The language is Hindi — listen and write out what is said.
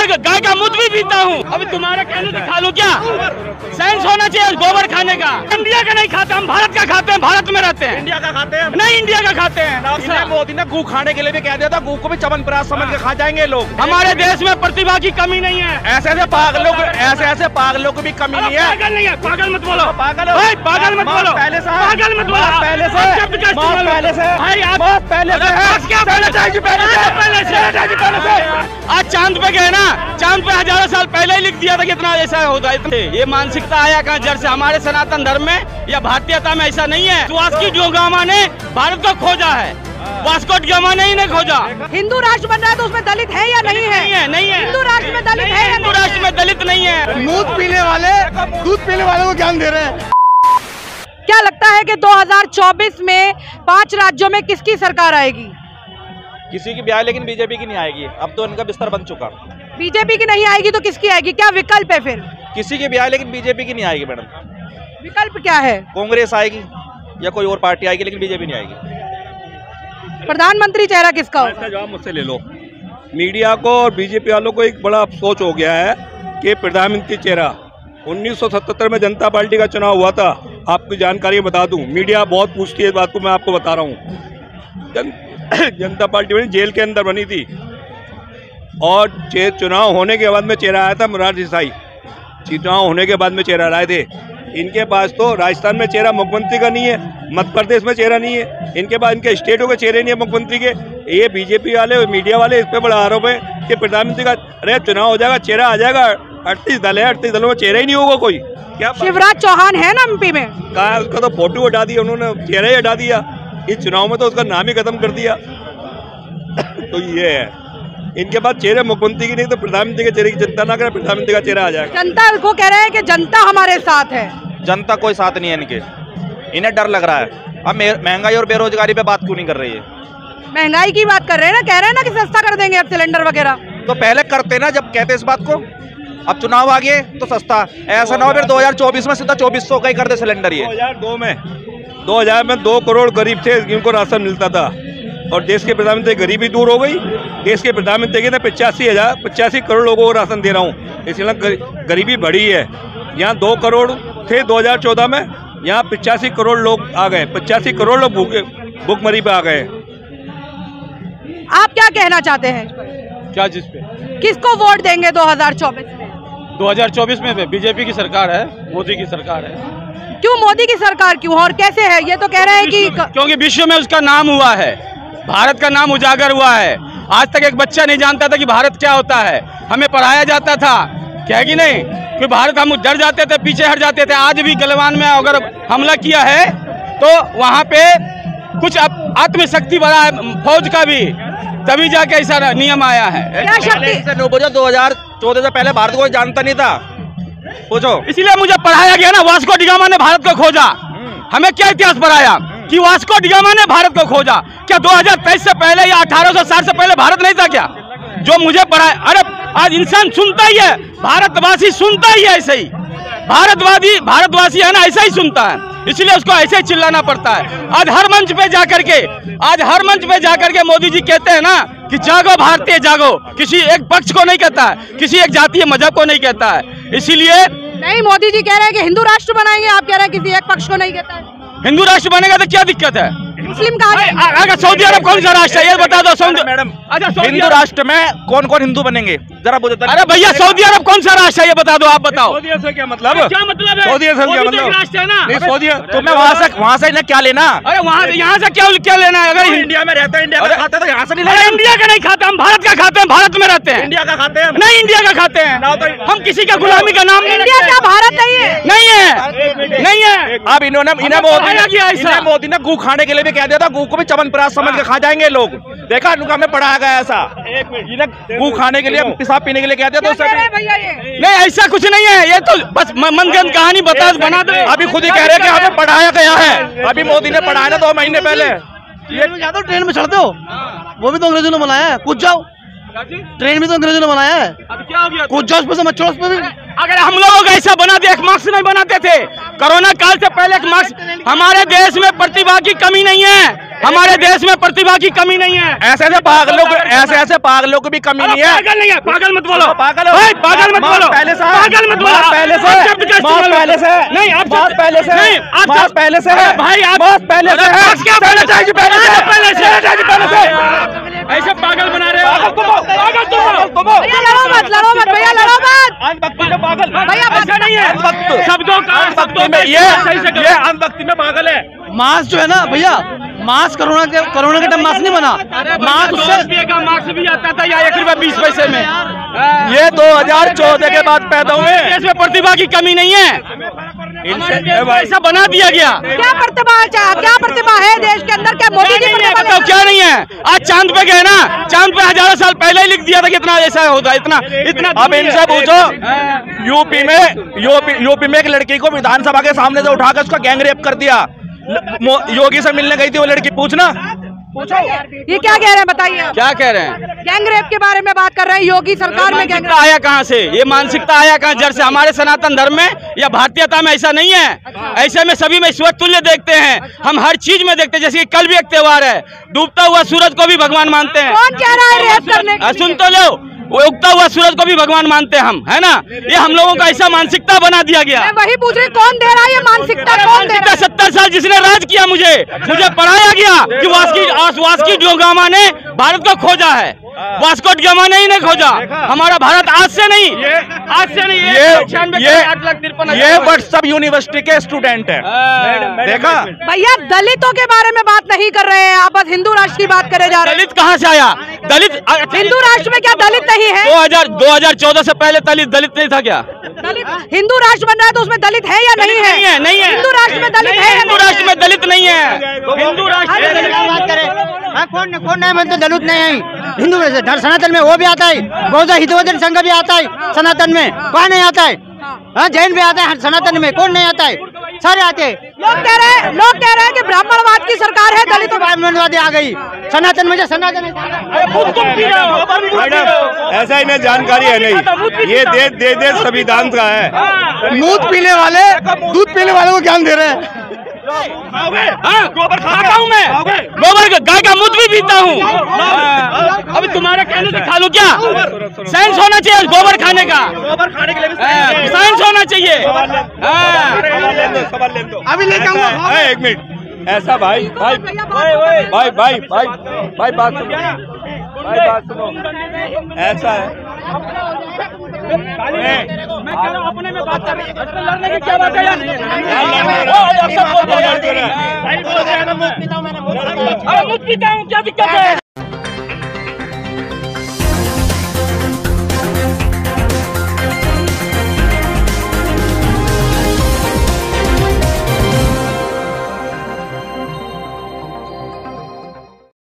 गाय का मूत्र भी पीता हूँ। अभी तुम्हारे कहने से खा लूँ क्या? सेंस होना चाहिए गोबर खाने का। इंडिया का नहीं खाते, हम भारत का खाते हैं, भारत में रहते हैं। इंडिया का खाते हैं नहीं, इंडिया का खाते हैं। मोदी ने गू खाने के लिए भी कह दिया था, गू को भी चमनप्राश समझ के खा जाएंगे लोग। हमारे देश में प्रतिभा की कमी नहीं है। ऐसे पागलों को भी कमी नहीं है। पागल नहीं है, पागल मत बोलो, पागल पागल मत बोलो, पहले से पागल मत बोलो, पहले से आज चांद पे गए ना, चांद पे हजारों साल पहले ही लिख दिया था कि इतना ऐसा होगा। ये मानसिकता आया कहाँ जड़ से? हमारे सनातन धर्म में या भारतीयता में ऐसा नहीं है। वास्को डी गामा ने भारत को खोजा है, वास्को डी गामा ने ही नहीं खोजा। हिंदू राष्ट्र बन रहा है तो उसमें दलित है या नहीं है? नहीं है। हिंदू राष्ट्र में दलित है? हिंदू राष्ट्र में दलित नहीं है। दूध पीने वाले को ज्ञान दे रहे हैं। क्या लगता है कि 2024 में 5 राज्यों में किसकी सरकार आएगी? किसी की भी आए, लेकिन बीजेपी की नहीं आएगी। अब तो इनका बिस्तर बन चुका। बीजेपी की नहीं आएगी तो किसकी आएगी? क्या विकल्प है फिर? किसी की भी आए, लेकिन बीजेपी की नहीं आएगी मैडम। विकल्प क्या है? कांग्रेस आएगी या कोई और पार्टी आएगी, लेकिन बीजेपी नहीं आएगी। प्रधानमंत्री चेहरा किसका होगा? इसका जवाब मुझसे ले लो। मीडिया को और बीजेपी वालों को एक बड़ा अफसोस हो गया है कि प्रधानमंत्री चेहरा 1977 में जनता पार्टी का चुनाव हुआ था। आपकी जानकारी बता दूं, मीडिया बहुत पूछती है इस बात को, मैं आपको बता रहा हूँ। जनता पार्टी बनी, जेल के अंदर बनी थी, और चुनाव होने के बाद में चेहरा आया था मोरारजी देसाई। चुनाव होने के बाद में चेहरा लाए थे। इनके पास तो राजस्थान में चेहरा मुख्यमंत्री का नहीं है, मध्य प्रदेश में चेहरा नहीं है, इनके पास इनके स्टेटों के चेहरे नहीं है मुख्यमंत्री के। ये बीजेपी वाले मीडिया वाले इस पे बड़ा आरोप है कि प्रधानमंत्री का अरे चुनाव हो जाएगा, चेहरा आ जाएगा। 38 दल है, 38 दलों में चेहरा ही नहीं होगा कोई। क्या शिवराज चौहान है ना एमपी में? कहा, उसका तो फोटो हटा दिया उन्होंने, चेहरा ही हटा दिया। इस चुनाव में तो उसका नाम ही खत्म कर दिया। तो ये है, इनके पास चेहरे मुख्यमंत्री की नहीं तो प्रधानमंत्री के चेहरे की चिंता ना करे, प्रधानमंत्री का चेहरा आ जाएगा। जनता को कह रहे हैं कि जनता हमारे साथ है। जनता कोई साथ नहीं है इनके, इन्हें डर लग रहा है। अब महंगाई और बेरोजगारी पे बात क्यों नहीं कर रही है? महंगाई की बात कर रहे हैं ना, कह रहे हैं ना कि सस्ता कर देंगे अब सिलेंडर वगैरह। तो पहले करते ना जब कहते इस बात को। अब चुनाव आ गए तो सस्ता, ऐसा ना हो फिर 2024 में सीधा 2400 का ही कर दे सिलेंडर। ये 2000 में 2 करोड़ गरीब थे जिनको राशन मिलता था, और देश के प्रधानमंत्री गरीबी दूर हो गई। देश के प्रधानमंत्री के 85 करोड़ लोगों को राशन दे रहा हूँ, इसलिए गरीबी बढ़ी है। यहाँ 2 करोड़ थे 2014 में, यहाँ 85 करोड़ लोग आ गए। 85 करोड़ लोग भूखमरी पे आ गए। आप क्या कहना चाहते हैं? क्या जिस पे किसको वोट देंगे 2024 में? 2024 में बीजेपी की सरकार है, मोदी की सरकार है। क्यों मोदी की सरकार क्यों, और कैसे है? ये तो कह रहे हैं कि क्योंकि विश्व में उसका नाम हुआ है, भारत का नाम उजागर हुआ है। आज तक एक बच्चा नहीं जानता था कि भारत क्या होता है। हमें पढ़ाया जाता था, क्या कि नहीं, कि भारत, हम डर जाते थे, पीछे हट जाते थे। आज भी गलवान में अगर हमला किया है तो वहाँ पे कुछ आत्मशक्ति बढ़ा है फौज का भी, तभी जाके ऐसा नियम आया है। क्या शक्ति? 2014 से पहले भारत को जानता नहीं था, पूछो। इसलिए मुझे पढ़ाया गया ना, वास्को डी गामा ने भारत को खोजा। हमें क्या इतिहास पढ़ाया कि वास्को डी गामा ने भारत को खोजा? क्या 2023 से पहले या 1860 से पहले भारत नहीं था क्या? जो मुझे पढ़ाया, अरे आज इंसान सुनता ही है, भारतवासी सुनता ही है, ऐसे ही भारतवासी है ना, ऐसा ही सुनता है, इसलिए उसको ऐसे ही चिल्लाना पड़ता है। आज हर मंच पे जाकर के मोदी जी कहते हैं ना कि जागो भारतीय जागो। किसी एक पक्ष को नहीं कहता है, किसी एक जातीय मजहब को नहीं कहता है। इसीलिए नहीं, मोदी जी कह रहे हैं कि हिंदू राष्ट्र बनाएंगे, आप कह रहे हैं किसी एक पक्ष को नहीं कहता है। हिंदू राष्ट्र बनेगा तो क्या दिक्कत है? मुस्लिम कहा। अगर सऊदी अरब कौन सा राष्ट्र है ये बता दो। मैडम, हिंदू राष्ट्र में कौन कौन हिंदू बनेंगे जरा बोलो। अरे भैया, सऊदी अरब कौन सा राष्ट्र है ये बता दो, आप बताओ। सऊदी अरब से क्या मतलब है? क्या मतलब है? सऊदी अरब से क्या मतलब? राष्ट्र है ना। नहीं, सऊदी तुम्हें वहाँ से क्या लेना? अरे वहाँ यहाँ से क्या लेना है? अगर इंडिया में रहता है, इंडिया का खाता है, तो यहाँ से नहीं लेना। इंडिया का नहीं खाते, हम भारत का खाते हैं, भारत में रहते हैं। इंडिया का खाते हैं? नहीं, इंडिया का खाते हैं। हम किसी का गुलामी का नाम इंडिया क्या भारत नहीं है? नहीं है। अब इन्होंने मोदी ने गू खाने के लिए भी कह दिया था, गू को भी चमनप्राश समझ के खा जाएंगे लोग। देखा हमें पढ़ाया गया ऐसा, इन्हें गू खाने के लिए, पेशाब पीने के लिए कह दिया। तो नहीं, ऐसा कुछ नहीं है, ये तो बस मनगढ़ंत कहानी बना दो। अभी खुद ही कह रहे हैं कि हमें पढ़ाया गया है। अभी मोदी ने पढ़ाया ना 2 महीने पहले। ट्रेन में चढ़ते हो, वो भी तो अंग्रेजों ने बनाया है, कूद जाओ। ट्रेन भी तो अंग्रेजों ने बनाया है, अब क्या हो गया? कूद जाओ उस पर से, मत चढ़ो उस पर भी। अगर हम लोगों को ऐसा बना दिया, एक मार्क्स नहीं बनाते थे। कोरोना काल से पहले एक मार्क्स, हमारे देश में प्रतिभा की कमी नहीं है। हमारे देश में प्रतिभा की कमी नहीं है। ऐसे पागलों की भी कमी नहीं है। पागल नहीं है, पागल मत बोलो, पागल भाई पागल मत बोलो, पहले से पागल मत बोलो, पहले से पहले से नहीं, आप पहले से नहीं, आप पहले से भाई आप पहले से पहले से ऐसे पागल बना रहे हो, पागल तुम भैया लड़ो मत भैया, लड़ो मत अनभक्ति में पागल भैया, ऐसा नहीं है, शब्दों में ये अनभक्ति में पागल है। मास्क जो है ना भैया, मास्क कोरोना के टाइम मास्क नहीं बना, मास्क उससे का मास्क भी आता था या 1 रुपया 20 पैसे में। ये 2014 के बाद पैदा हुए। देश में प्रतिभा की कमी नहीं है, ऐसा बना दिया गया। क्या प्रतिभा है देश के अंदर? क्या मोदी की प्रतिभा बताओ क्या नहीं है? आज चांद पे गए ना, चांद पे हजारों साल पहले ही लिख दिया था कि इतना ऐसा होता, इतना अब इनसे पूछो, यूपी में एक लड़की को विधानसभा के सामने से उठाकर उसका गैंग रेप कर दिया। योगी से मिलने गई थी वो लड़की, पूछना ये क्या कह रहे हैं बताइए? क्या कह रहे हैं? गैंग रेप के बारे में बात कर रहे हैं। योगी सरकार में गैंग मानसिकता आया कहाँ से? ये मानसिकता आया कहाँ? जड़ से हमारे सनातन धर्म में या भारतीयता में ऐसा नहीं है। ऐसे में सभी में ईश्वर तुल्य देखते हैं, हम हर चीज में देखते हैं। जैसे कि कल भी एक त्योहार है, डूबता हुआ सूरज को भी भगवान मानते हैं। कौन कह रहा है रेप करने के लिए? सुन तो लो, वो उगता हुआ सूरज को भी भगवान मानते हैं हम, है ना? ये हम लोगों का ऐसा मानसिकता बना दिया गया। मैं वही पूछ रही, कौन दे रहा है ये मानसिकता? कौन दे रहा है? 70 साल जिसने राज किया, मुझे पढ़ाया गया कि वास्को डी गामा ने भारत को खोजा है। वास्को डी गामा ने ही नहीं खोजा हमारा भारत, आज से नहीं, ये व्हाट्सएप यूनिवर्सिटी के स्टूडेंट है। देखा भैया, दलितों के बारे में बात नहीं कर रहे हैं आप, बस हिंदू राष्ट्र की बात करे जा रहे हैं। दलित कहाँ से आया? दलित हिंदू राष्ट्र में क्या दलित नहीं है? 2014 से पहले दलित नहीं था क्या? दलित हिंदू राष्ट्र बन रहा है तो उसमें दलित है या नहीं है? नहीं है। हिंदू राष्ट्र में दलित है? हिंदू राष्ट्र में दलित नहीं है। हिंदू राष्ट्र कौन नहीं मानते? दलित नहीं है हिंदू में से। सनातन में वो भी आता है, बौद्ध हितवर्धन संघ भी आता है सनातन में। कौन नहीं आता है? हाँ, जैन भी आता है सनातन में। कौन नहीं आता है? सारे आते हैं। लोग कह रहे हैं कि ब्राह्मणवाद की सरकार है, दलितों ब्राह्मणवादी आ गई सनातन में। जो सनातन ऐसा इन्हें जानकारी है नहीं, ये देश संविधान का है। दूध पीने वाले को ज्ञान दे रहे हैं। गोबर खाता हूँ मैं, गोबर गाय का मूत्र भी पीता हूँ। अभी तुम्हारे कहने से खा लूँ क्या? साइंस होना चाहिए गोबर खाने का, गोबर खाने के लिए साइंस होना चाहिए। सवाल ले दो, अभी लेके आऊंगा। 1 मिनट, ऐसा भाई बात सुनो, ऐसा है। मैं कह रहा हूँ अपने में बात कर रहे हैं, लड़ने की क्या बात है यार? मुझ पीता हूँ, क्या दिक्कत है?